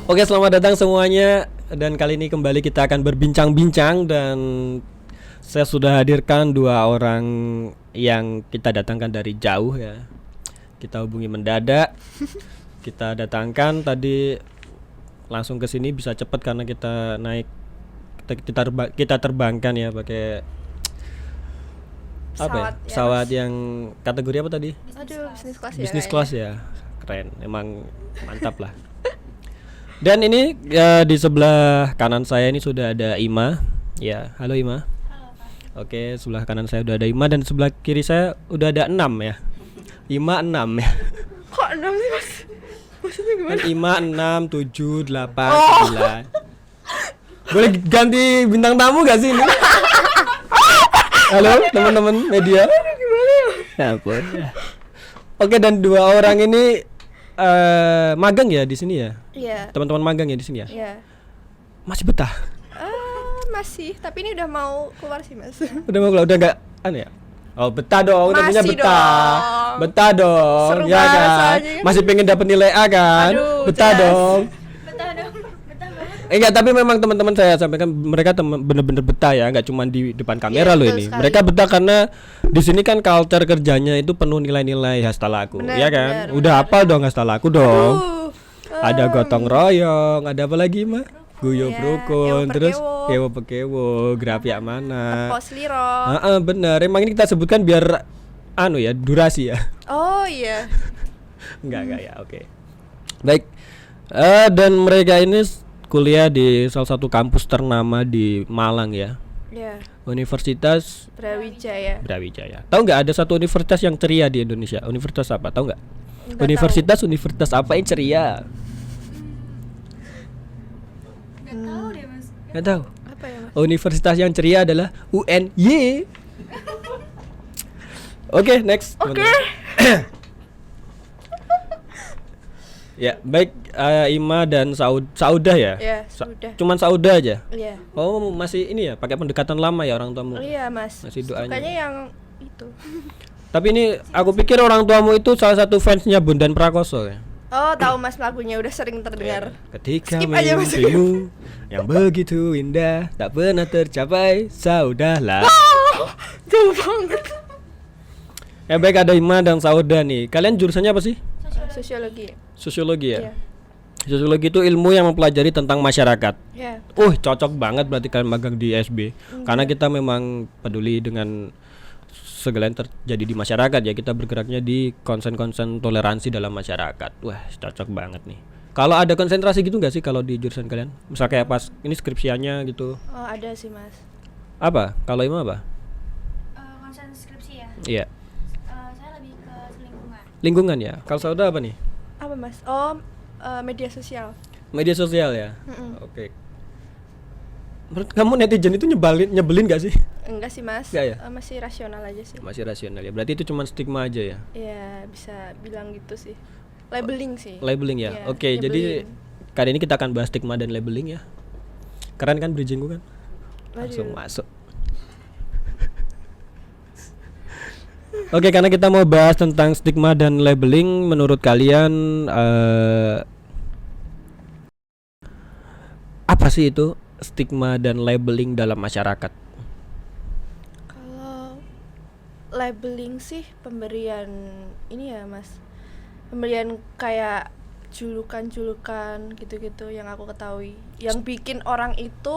Oke, selamat datang semuanya. Dan kali ini kembali kita akan berbincang-bincang. Dan saya sudah hadirkan dua orang yang kita datangkan dari jauh ya. Kita hubungi mendadak. Kita datangkan tadi langsung ke sini bisa cepat karena kita naik kita terbangkan ya pakai apa ya? Pesawat yang kategori apa tadi? Aduh, bisnis kelas ya. Bisnis kelas ya. Keren, emang mantap lah. Dan ini di sebelah kanan saya ini sudah ada Ima. Ya, halo Ima. Halo, Pak. Oke, sebelah kanan saya udah ada Ima dan sebelah kiri saya udah ada 6 ya. Ima 6 ya. Kok 6 sih, Mas? Maksudnya gimana? Kan Ima 6, 7, 8, 9. Boleh ganti bintang tamu gak sih ini? Halo teman-teman media. Gimana ya? Ya ampun. Oke, dan dua orang ini magang ya di sini ya? Iya. Teman-teman magang ya di sini ya? Iya. Masih betah? Masih, tapi ini udah mau keluar sih, Mas. Udah mau keluar, udah enggak aneh ya? Oh, betah dong, tentunya Masih betah. dong. Betah dong, Seru ya banget kan? soalnya kan. Masih pengen dapat nilai A kan? Aduh, Betah jelas. dong. Betah banget. Enggak, tapi memang teman-teman saya sampaikan mereka bener-bener betah ya, enggak cuma di depan kamera Iya, loh betul ini. sekali. Mereka betah karena di sini kan culture kerjanya itu penuh nilai-nilai hasta laku, Benar, ya kan? benar, Udah hafal dong hasta laku dong. Ada gotong royong, ada apa lagi mah? Guyub Iya, rukun, ewo terus perkewo. ewo pekewo, grafik mana? Pos liro. Bener, emang ini kita sebutkan biar anu ya, durasi ya. Oh iya. Enggak ya, oke. Baik. Dan mereka ini kuliah di salah satu kampus ternama di Malang ya. Iya. Universitas Brawijaya. Brawijaya. Tahu nggak ada satu universitas yang ceria di Indonesia? Universitas apa? Tahu nggak? Nggak Universitas apa yang ceria? Nggak tahu. Apa ya, Mas? Universitas yang ceria adalah UNY. Oke, next. Oke. Ya, baik, Ima dan Saudah ya? Ya, sudah. Cuman Saudah aja. Iya. Oh, masih ini ya, pakai pendekatan lama ya orang tuamu. Iya, Mas. Masih doanya. Sukanya yang itu. Tapi ini aku pikir orang tuamu itu salah satu fansnya Bondan Prakoso ya. Oh, tahu Mas lagunya udah sering terdengar. Ketika Skip aja, Mas. mimpimu yang begitu indah tak pernah tercapai, Saudahlah. Jauh banget. Ya baik, ada Ima dan Saudah nih. Kalian jurusannya apa sih? Sosiologi. Sosiologi ya? Iya. Sosiologi itu ilmu yang mempelajari tentang masyarakat. Iya. Cocok banget berarti kalian magang di SB. Karena kita memang peduli dengan segala yang terjadi di masyarakat ya. Kita bergeraknya di konsen-konsen toleransi dalam masyarakat. Wah, cocok banget nih. Kalau ada konsentrasi gitu nggak sih kalau di jurusan kalian? Misal kayak pas ini skripsiannya gitu. Oh, ada sih, Mas. Apa? Kalau Ima apa? Konsen skripsi ya. Iya. Saya lebih ke lingkungan. Lingkungan ya. Kalau Saudah apa nih? Apa, Mas? Oh, media sosial. Media sosial ya. Mm-mm. Oke. Menurut kamu netizen itu nyebelin gak sih? Enggak sih, Mas. Enggak ya? Masih rasional aja sih. Masih rasional ya. Berarti itu cuma stigma aja ya. Ya, bisa bilang gitu sih. Labeling sih. Labeling ya. Iya, Oke, jadi nyebelin. kali ini kita akan bahas stigma dan labeling ya. Keren kan bridgingku kan? Langsung Waduh. masuk. Oke, karena kita mau bahas tentang stigma dan labeling, menurut kalian apa sih itu stigma dan labeling dalam masyarakat? Kalau labeling sih pemberian ini ya, Mas. Pemberian kayak julukan-julukan gitu-gitu yang aku ketahui. Yang bikin orang itu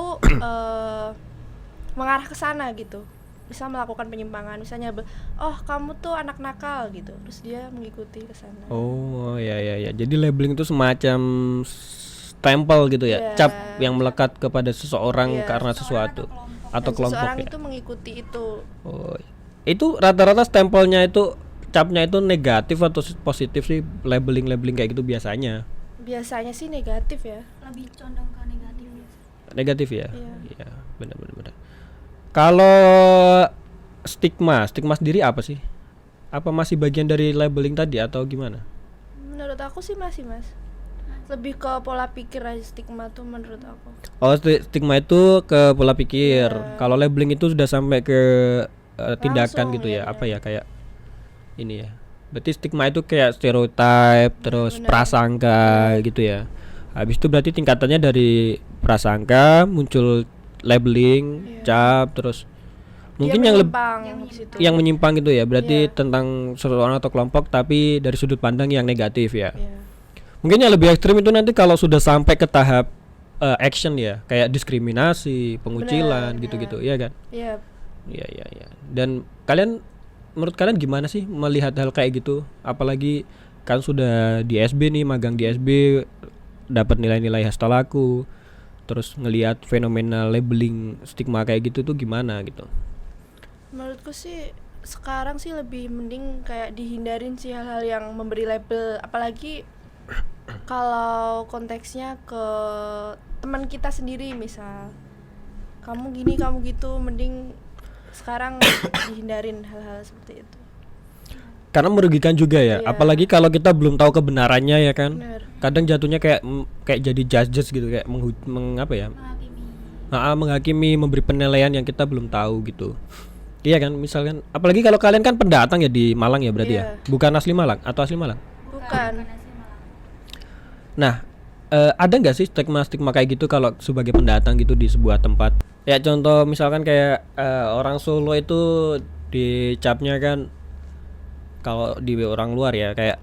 mengarah ke sana gitu. Bisa melakukan penyimpangan, misalnya oh kamu tuh anak nakal gitu, terus dia mengikuti ke sana. Oh ya. Jadi labeling itu semacam stempel gitu ya, Iya. cap yang melekat kepada seseorang Iya, karena sesuatu atau Dan kelompok seseorang ya. itu mengikuti itu. Oh, itu rata-rata stempelnya itu capnya itu negatif atau positif sih, labeling kayak gitu biasanya? Biasanya sih negatif ya. Lebih condong ke negatif ya. Negatif ya? Iya. Iya, benar. Kalau stigma sendiri apa sih? Apa masih bagian dari labeling tadi atau gimana? Menurut aku sih masih, Mas. Lebih ke pola pikir aja stigma tuh menurut aku. Oh, stigma itu ke pola pikir. Iya. Kalau labeling itu sudah sampai ke tindakan Langsung, gitu ya. iya. Apa ya, kayak ini ya. Berarti stigma itu kayak stereotip, terus Benar. prasangka gitu ya. Habis itu berarti tingkatannya dari prasangka muncul labeling, Iya. cap, terus Dia mungkin menyimpang yang di situ. yang menyimpang gitu ya. Berarti Iya. tentang seseorang atau kelompok tapi dari sudut pandang yang negatif ya. Iya. Mungkin yang lebih ekstrim itu nanti kalau sudah sampai ke tahap action ya, kayak diskriminasi, pengucilan Benar, gitu-gitu, benar. iya kan? Iya. Iya, iya, iya. Dan menurut kalian gimana sih melihat hal kayak gitu? Apalagi kan sudah di SB nih, magang di SB, dapat nilai-nilai hasta laku, terus ngelihat fenomena labeling stigma kayak gitu tuh gimana gitu? Menurutku sih sekarang sih lebih mending kayak dihindarin sih hal-hal yang memberi label, apalagi kalau konteksnya ke teman kita sendiri, misal kamu gini kamu gitu, mending sekarang dihindarin hal-hal seperti itu. Karena merugikan juga ya, Iya. apalagi kalau kita belum tahu kebenarannya ya kan. Bener. Kadang jatuhnya kayak kayak jadi judges gitu, kayak apa ya? Menghakimi. Menghakimi, memberi penilaian yang kita belum tahu gitu. Iya kan, misalkan apalagi kalau kalian kan pendatang ya di Malang ya berarti ya. Iya. Bukan asli Malang atau asli Malang. Bukan. asli Malang. Nah, ada nggak sih stigma-stigma kayak gitu kalau sebagai pendatang gitu di sebuah tempat? Ya contoh misalkan kayak orang Solo itu dicapnya kan, kalau di orang luar ya kayak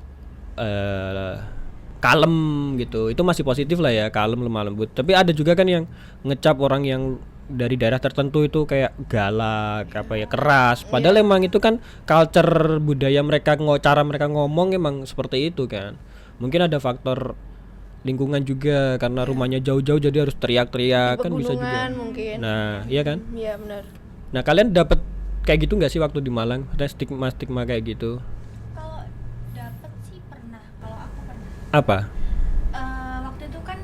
kalem gitu. Itu masih positif lah ya, kalem, lemah lembut. Tapi ada juga kan yang ngecap orang yang dari daerah tertentu itu kayak galak, apa ya, keras. Padahal emang itu kan culture budaya mereka, cara mereka ngomong emang seperti itu kan. Mungkin ada faktor lingkungan juga karena rumahnya jauh-jauh jadi harus teriak-teriak kan bisa juga. Pegunungan mungkin. Nah, iya kan? Iya benar. Nah, kalian dapat kayak gitu nggak sih waktu di Malang? Ada stigma-stigma kayak gitu? Kalau dapet sih pernah. Kalau aku pernah. Apa? Waktu itu kan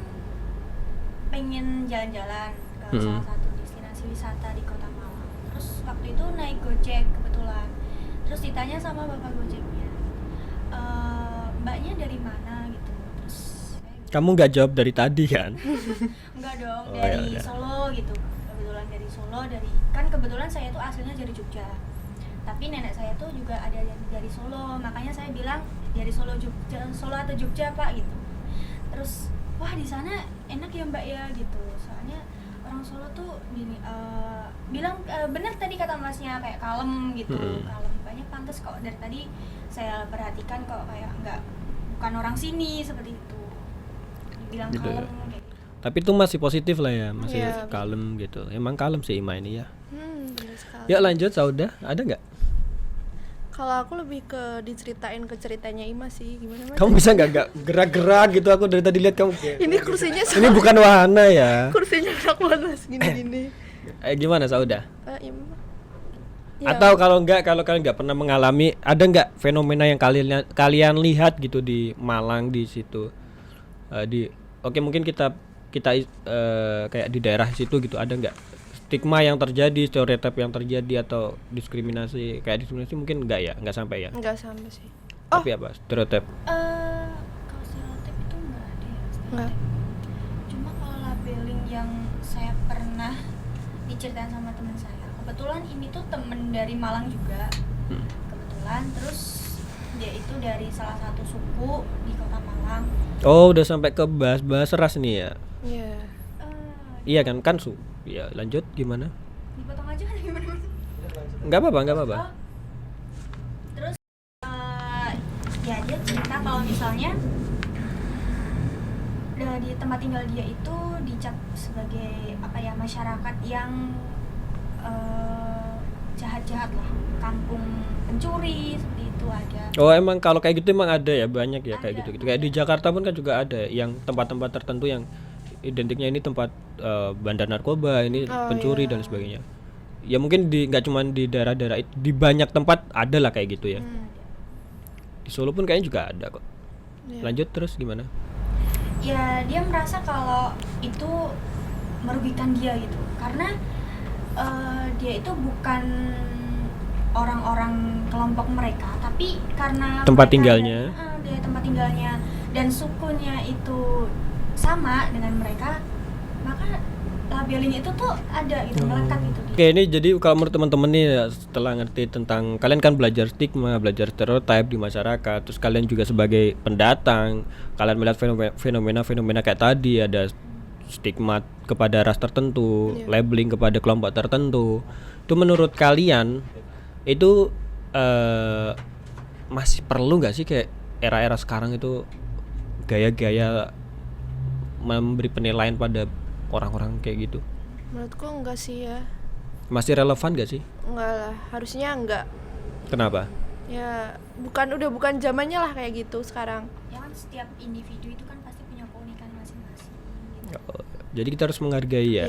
pengen jalan-jalan ke Mm-mm. salah satu destinasi wisata di Kota Malang. Terus waktu itu naik Gojek kebetulan. Terus ditanya sama bapak Gojeknya, mbaknya dari mana gitu. Terus saya bilang, Kamu nggak jawab dari tadi kan? enggak dong, Oh, dari ya udah. Solo gitu. Kebetulan dari Solo, kan kebetulan saya tuh aslinya dari Jogja. Tapi nenek saya tuh juga ada yang dari Solo, makanya saya bilang dari Solo atau Jogja Pak gitu. Terus wah di sana enak ya Mbak ya gitu. Soalnya orang Solo tuh gini, bilang benar tadi kata Masnya kayak kalem gitu, kalem. Banyak pantas kok dari tadi saya perhatikan kok kayak bukan orang sini seperti itu. Dibilang Gitu ya. kalem kayak gitu. Tapi itu masih positif lah ya, masih Iya. kalem gitu. Emang kalem sih Ima ini ya. Benar sekali. Yuk lanjut, Sauda, ada nggak? Kalau aku lebih ke diceritain ke ceritanya Ima sih, gimana Mas? Kamu bisa nggak gerak-gerak gitu? Aku dari tadi lihat kamu kayak Ini kursinya ini bukan wahana ya. kursinya enak banget Mas, gini-gini. Gimana Sauda? Ima. Ya, Atau kalau kalian nggak pernah mengalami, ada nggak fenomena yang kalian lihat gitu di Malang di situ? Oke, mungkin kita kayak di daerah situ gitu, ada nggak stigma yang terjadi, stereotip yang terjadi atau diskriminasi? Kayak diskriminasi mungkin nggak ya, nggak sampai ya. enggak sampai sih. Tapi apa stereotip? Kalau stereotip itu nggak ada ya stereotip. Nggak. Cuma kalau labeling yang saya pernah diceritain sama teman saya, kebetulan ini tuh temen dari Malang juga. Kebetulan terus dia itu dari salah satu suku di Kota Malang. Oh, udah sampai ke bahas ras nih ya. Iya. Iya kan ya, lanjut gimana? Dipotong aja kan gimana? Nggak apa-apa. Oh. Terus ya dia cerita kalau misalnya di tempat tinggal dia itu dicap sebagai apa ya, masyarakat yang jahat-jahat lah, kampung pencuri seperti itu ada. Oh, emang kalau kayak gitu emang ada ya, banyak ya kayak Ada, gitu-gitu. Kayak di Jakarta pun kan juga ada yang tempat-tempat tertentu yang identiknya ini tempat bandar narkoba, ini Oh, pencuri iya. dan sebagainya. Ya mungkin nggak cuma di daerah-daerah itu, di banyak tempat ada lah kayak gitu ya. Di Solo pun kayaknya juga ada kok. Iya. Lanjut terus gimana? Ya dia merasa kalau itu merugikan dia gitu, karena dia itu bukan orang-orang kelompok mereka, tapi karena Tempat mereka tinggalnya. dia tempat tinggalnya dan sukunya itu sama dengan mereka, maka labeling itu tuh ada itu melekat itu di. Oke, ini jadi kalau menurut teman-teman nih ya, setelah ngerti tentang kalian kan belajar stigma, belajar stereotip di masyarakat, terus kalian juga sebagai pendatang, kalian melihat fenomena kayak tadi ada stigma kepada ras tertentu, labeling kepada kelompok tertentu. Itu menurut kalian itu masih perlu nggak sih kayak era-era sekarang itu gaya-gaya memberi penilaian pada orang-orang kayak gitu? Menurutku enggak sih ya. Masih relevan gak sih? Enggak lah, harusnya enggak. Kenapa? Ya udah bukan zamannya lah kayak gitu sekarang. Ya kan setiap individu itu kan pasti punya keunikan masing-masing gitu. Jadi kita harus menghargai ya,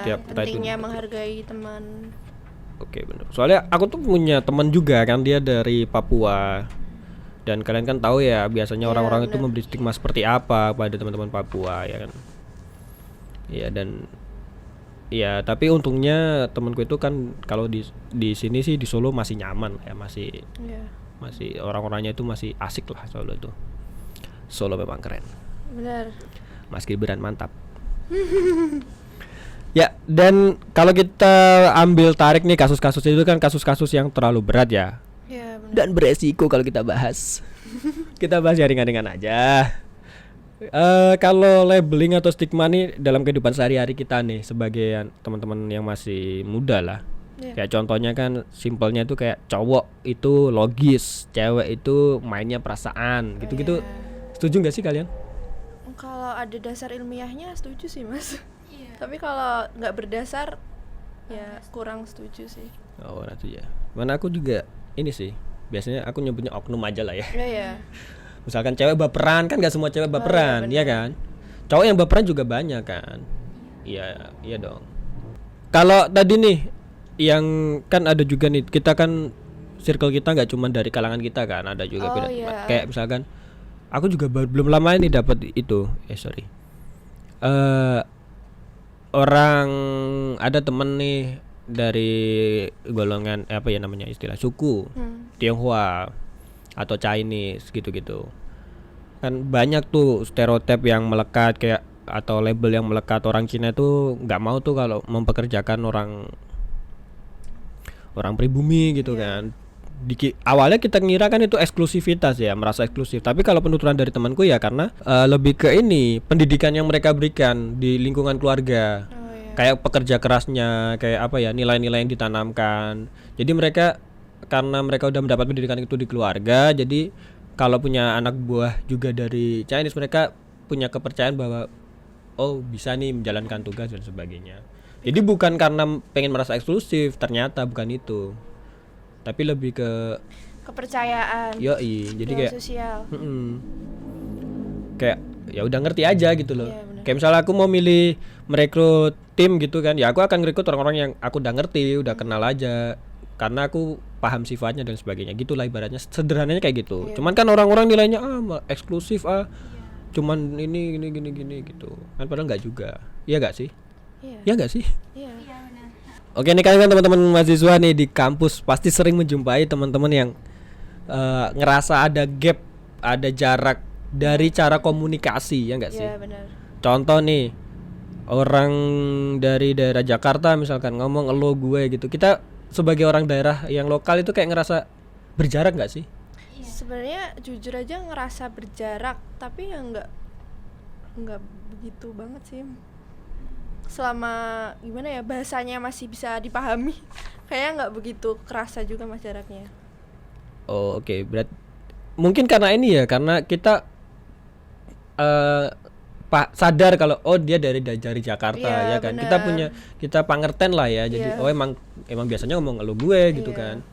tiap pentingnya menghargai teman. Oke, benar. Soalnya aku tuh punya teman juga kan, dia dari Papua. Dan kalian kan tahu ya biasanya orang-orang itu memberi stigma seperti apa pada teman-teman Papua ya kan. Iya, dan ya tapi untungnya temanku itu kan kalau di sini sih di Solo masih nyaman ya, masih orang-orangnya itu masih asik lah Solo itu. Solo memang keren. Benar. Mas Gibran mantap. Ya, dan kalau kita ambil tarik nih kasus-kasus itu kan kasus-kasus yang terlalu berat ya. Iya, benar. Dan beresiko kalau kita bahas. Kita bahas yang ringan-ringan aja. Kalau labeling atau stigma nih dalam kehidupan sehari-hari kita nih sebagai teman-teman yang masih muda lah. Kayak contohnya kan simpelnya tuh kayak cowok itu logis, cewek itu mainnya perasaan, gitu-gitu. Setuju nggak sih kalian? Kalau ada dasar ilmiahnya setuju sih mas. Iya. Tapi kalau nggak berdasar ya kurang setuju sih. Oh, nanti ya. Mana aku juga ini sih. Biasanya aku nyebutnya oknum aja lah ya. Iya. Misalkan cewek baperan kan nggak semua cewek baperan, ya kan? Cowok yang baperan juga banyak kan? Iya, iya dong. Kalau tadi nih, yang kan ada juga nih, kita kan circle kita nggak cuma dari kalangan kita kan, ada juga kayak misalkan, aku juga belum lama ini dapat itu, orang ada temen nih dari golongan apa ya namanya istilah suku Tionghoa atau Chinese gitu-gitu. Kan banyak tuh stereotip yang melekat kayak atau label yang melekat, orang Cina itu nggak mau tuh kalau mempekerjakan orang pribumi gitu kan. Awalnya kita ngira kan itu eksklusivitas ya, merasa eksklusif. Tapi kalau penuturan dari temanku ya karena lebih ke ini pendidikan yang mereka berikan di lingkungan keluarga. Kayak pekerja kerasnya, kayak apa ya, nilai-nilai yang ditanamkan. Jadi mereka karena mereka udah mendapat pendidikan itu di keluarga, jadi kalau punya anak buah juga dari Chinese, mereka punya kepercayaan bahwa oh bisa nih menjalankan tugas dan sebagainya. Jadi bukan karena pengen merasa eksklusif, ternyata bukan itu, tapi lebih ke kepercayaan. Jadi kayak sosial. Kayak ya udah ngerti aja gitu loh. Kayak misalnya aku mau milih merekrut tim gitu kan, ya aku akan merekrut orang-orang yang aku udah ngerti, udah kenal aja, karena aku paham sifatnya dan sebagainya. Gitulah ibaratnya, sederhananya kayak gitu. Cuman kan orang-orang nilainya eksklusif cuman ini gini gitu. Kan padahal enggak juga. Iya enggak sih? Iya enggak sih? Iya. Benar. Oke, nih kan teman-teman mahasiswa nih di kampus pasti sering menjumpai teman-teman yang ngerasa ada gap, ada jarak dari cara komunikasi, ya enggak sih? Iya, benar. Contoh nih, orang dari daerah Jakarta misalkan ngomong elo gue gitu. Kita sebagai orang daerah yang lokal itu kayak ngerasa berjarak nggak sih? Sebenarnya jujur aja ngerasa berjarak, tapi ya nggak begitu banget sih. Selama gimana ya, bahasanya masih bisa dipahami, kayaknya nggak begitu kerasa juga mas jaraknya. Oh oke. Mungkin karena ini ya, karena kita sadar kalau oh dia dari Jakarta ya kan. Bener. Kita pangerten lah ya. Jadi oh emang biasanya ngomong elu gue gitu kan.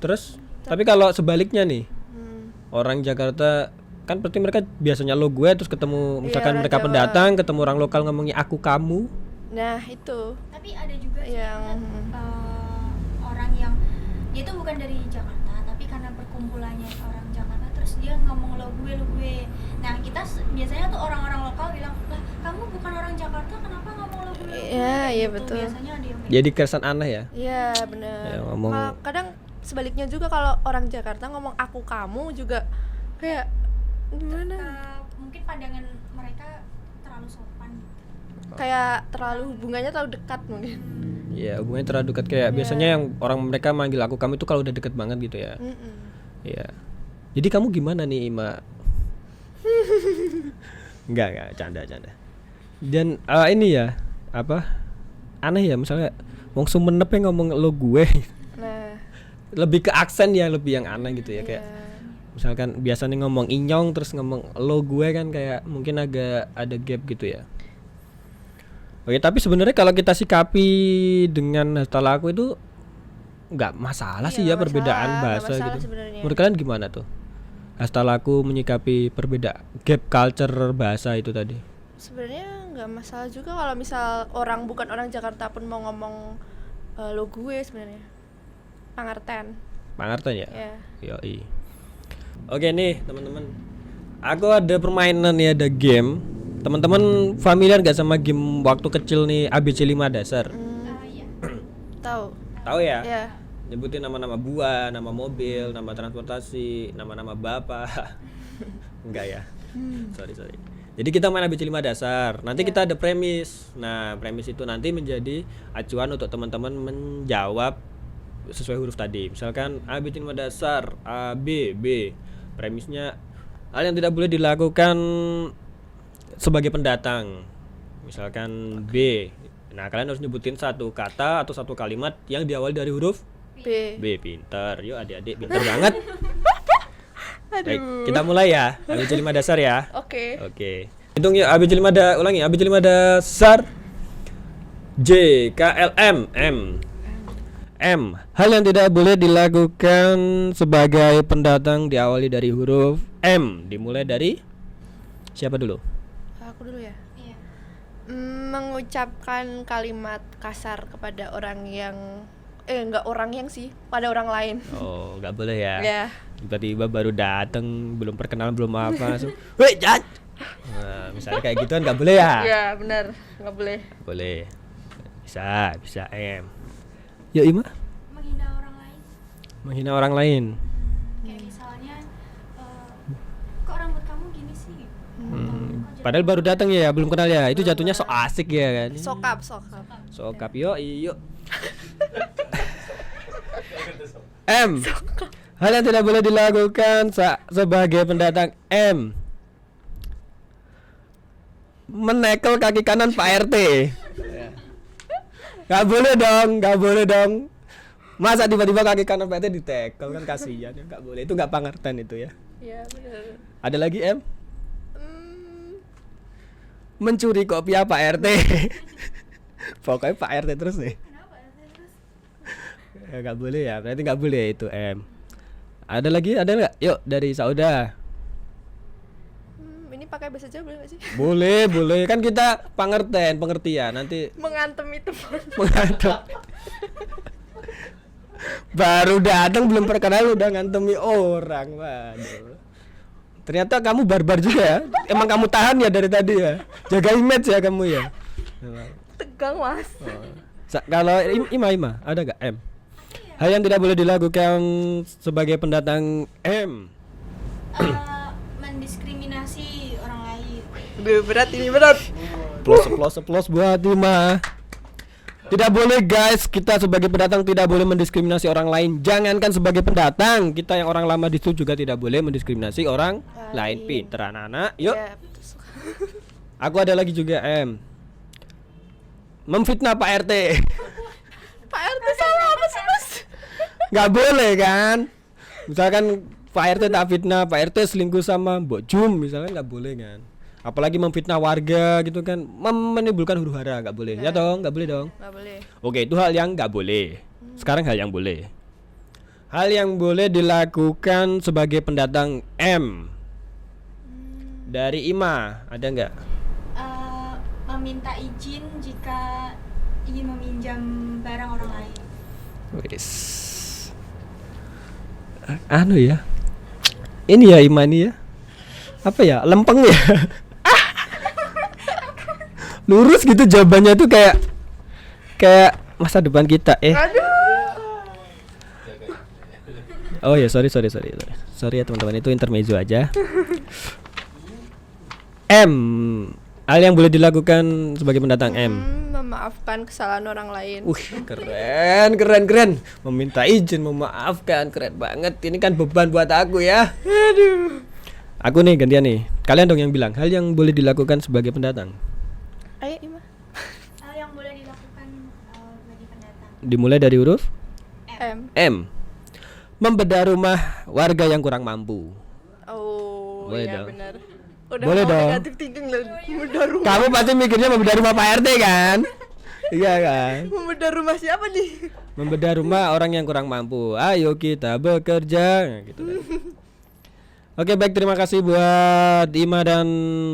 Terus tapi kalau sebaliknya nih, orang Jakarta kan berarti mereka biasanya lo gue, terus ketemu misalkan mereka Jawa. Pendatang ketemu orang lokal ngomongnya aku kamu. Nah itu. Tapi ada juga yang orang yang dia itu bukan dari Jakarta, tapi karena perkumpulannya orang Jakarta, terus dia ngomong lo gue. Nah kita biasanya tuh orang-orang lokal bilang, lah kamu bukan orang Jakarta, kenapa ngomong lo gue? Iya betul. Biasanya ada yang jadi kesan aneh ya. Iya benar. Ya, ngomong. Kadang sebaliknya juga kalau orang Jakarta ngomong aku kamu juga kayak gimana? Mungkin pandangan mereka terlalu sopan gitu. kayak terlalu hubungannya terlalu dekat mungkin. Ya hubungannya terlalu dekat kayak biasanya yang orang mereka manggil aku kamu itu kalau udah deket banget gitu ya. Iya. Jadi kamu gimana nih Ima? Enggak, canda. Dan ini ya, apa? Aneh ya misalnya wong Sumenep yang ngomong lo gue. Nah, Lebih ke aksen ya, lebih yang aneh gitu ya kayak. Misalkan biasanya ngomong inyong terus ngomong lo gue kan kayak mungkin agak ada gap gitu ya. Oke, tapi sebenarnya kalau kita sikapi dengan talaku itu nggak masalah sih ya nggak perbedaan masalah, bahasa nggak masalah gitu. sebenarnya. Menurut kalian gimana tuh? Astalaku menyikapi perbedaan gap culture bahasa itu tadi. Sebenarnya nggak masalah juga kalau misal orang bukan orang Jakarta pun mau ngomong lo gue sebenarnya. Pangerten. Pangerten ya? Ya. Yoi. Oke nih teman-teman. Aku ada permainan nih, ada game. Teman-teman familiar gak sama game waktu kecil nih ABC 5 dasar? Iya. Tahu. Tahu ya? Ya. Nyebutin nama-nama buah, nama mobil, nama transportasi, nama-nama bapak. Enggak ya? Sorry. Jadi kita main ABC 5 dasar. Nanti kita ada premis. Nah, premis itu nanti menjadi acuan untuk teman-teman menjawab sesuai huruf tadi. Misalkan ABC 5 dasar A, B, B. Premisnya hal yang tidak boleh dilakukan sebagai pendatang. Misalkan B. Nah, kalian harus nyebutin satu kata atau satu kalimat yang diawali dari huruf B. B. Pinter. Yuk adik-adik, pinter banget. Baik, kita mulai ya. ABC 5 dasar ya. Oke. Oke. Hitung yuk ABC 5 ulangi. ABC 5 dasar. J K L M M. M. Hal yang tidak boleh dilakukan sebagai pendatang diawali dari huruf M. Dimulai dari siapa dulu? Aku dulu ya. Iya. Mengucapkan kalimat kasar kepada orang yang enggak orang yang sih, pada orang lain. Oh, nggak boleh ya. Ya. Tiba-tiba baru dateng, belum perkenalan, belum apa langsung. Woi, Jat. Nah, misalnya kayak gitu kan nggak boleh ya? Ya, benar. Enggak boleh. Boleh. Bisa M. Yuk Ima. Menghina orang lain. Menghina orang lain. Kayak misalnya kok rambut kamu gini sih? Padahal baru datang ya, belum kenal ya. Itu jatuhnya so asik ya kan. Sokap. Sokap yuk. M. Hal yang tidak boleh dilakukan sebagai pendatang M. Menekel kaki kanan Pak RT. Gak boleh dong. Masa tiba-tiba kaki kanan Pak RT ditekel kan kasihan ya. Gak boleh, itu gak pangerten itu ya. Iya, benar. Ada lagi M. Mencuri kopiah Pak RT. Pokoknya Pak RT terus nih. Ya gak boleh ya, berarti gak boleh itu M. Ada lagi, ada nggak? Yuk dari Sauda. Ini pakai bahasa Jawa boleh nggak sih? Boleh kan kita pengertian nanti Mengantem itu. mengantuk. Baru datang belum perkenalan udah ngantemi orang, waduh. Ternyata kamu barbar juga ya. Emang kamu tahan ya dari tadi ya. Jaga image ya kamu ya. Tegang, Mas. Kalau Ima ada nggak M? Hal yang tidak boleh dilakukan sebagai pendatang M. Mendiskriminasi orang lain. Duh, berat ini berat. Plus buat Ima. Tidak boleh guys, kita sebagai pendatang tidak boleh mendiskriminasi orang lain. Jangankan sebagai pendatang, kita yang orang lama di situ juga tidak boleh mendiskriminasi orang lain. Pinter anak-anak. Yuk. Ya, betul. Aku ada lagi juga M. Memfitnah Pak RT. Pak RT salah apa sih, Mas? Gak boleh kan. Misalkan Pak RT tak fitnah, Pak RT selingkuh sama Mbok Jum misalkan gak boleh kan. Apalagi memfitnah warga gitu kan, menimbulkan huru hara, gak boleh. Ya dong, gak boleh dong. Nggak boleh. Oke, itu hal yang gak boleh. Sekarang hal yang boleh. Hal yang boleh dilakukan sebagai pendatang M. Dari Ima, ada nggak? Meminta izin jika ingin meminjam barang orang lain. Wis. Anu ya. Ini ya Ima ini ya. Apa ya? Lempeng ya. Lurus gitu jawabannya tuh kayak masa depan kita. Oh ya, sorry ya teman-teman, itu intermezzo aja. M. Hal yang boleh dilakukan sebagai pendatang M. Memaafkan kesalahan orang lain. Keren. Meminta izin, memaafkan, keren banget. Ini kan beban buat aku ya. Aduh. Aku nih gantian nih. Kalian dong yang bilang hal yang boleh dilakukan sebagai pendatang. Ayo Ima. Hal yang boleh dilakukan bagi pendatang. Dimulai dari huruf M. Membedah rumah warga yang kurang mampu. Oh Boleh iya dong. benar. Udah Boleh mau dong. negatif thinking loh. Membedah rumah. Kamu pasti mikirnya membedah rumah Pak RT kan? Iya kan? Membedah rumah siapa nih? Membedah rumah orang yang kurang mampu. Ayo kita bekerja gitu kan. Oke, baik, terima kasih buat Ima dan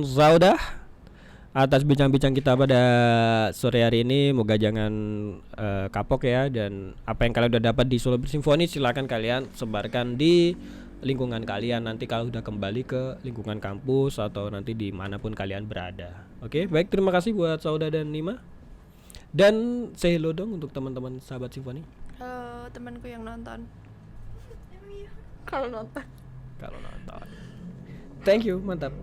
Zaudah atas bincang-bincang kita pada sore hari ini. Moga jangan kapok ya, dan apa yang kalian udah dapat di Solo Bersimfoni silakan kalian sebarkan di lingkungan kalian nanti kalau udah kembali ke lingkungan kampus atau nanti dimanapun kalian berada. Oke, baik, terima kasih buat Sauda dan Nima. Dan say hello dong untuk teman-teman sahabat Simfoni. Halo temanku yang nonton. Kalau nonton. Thank you, mantap.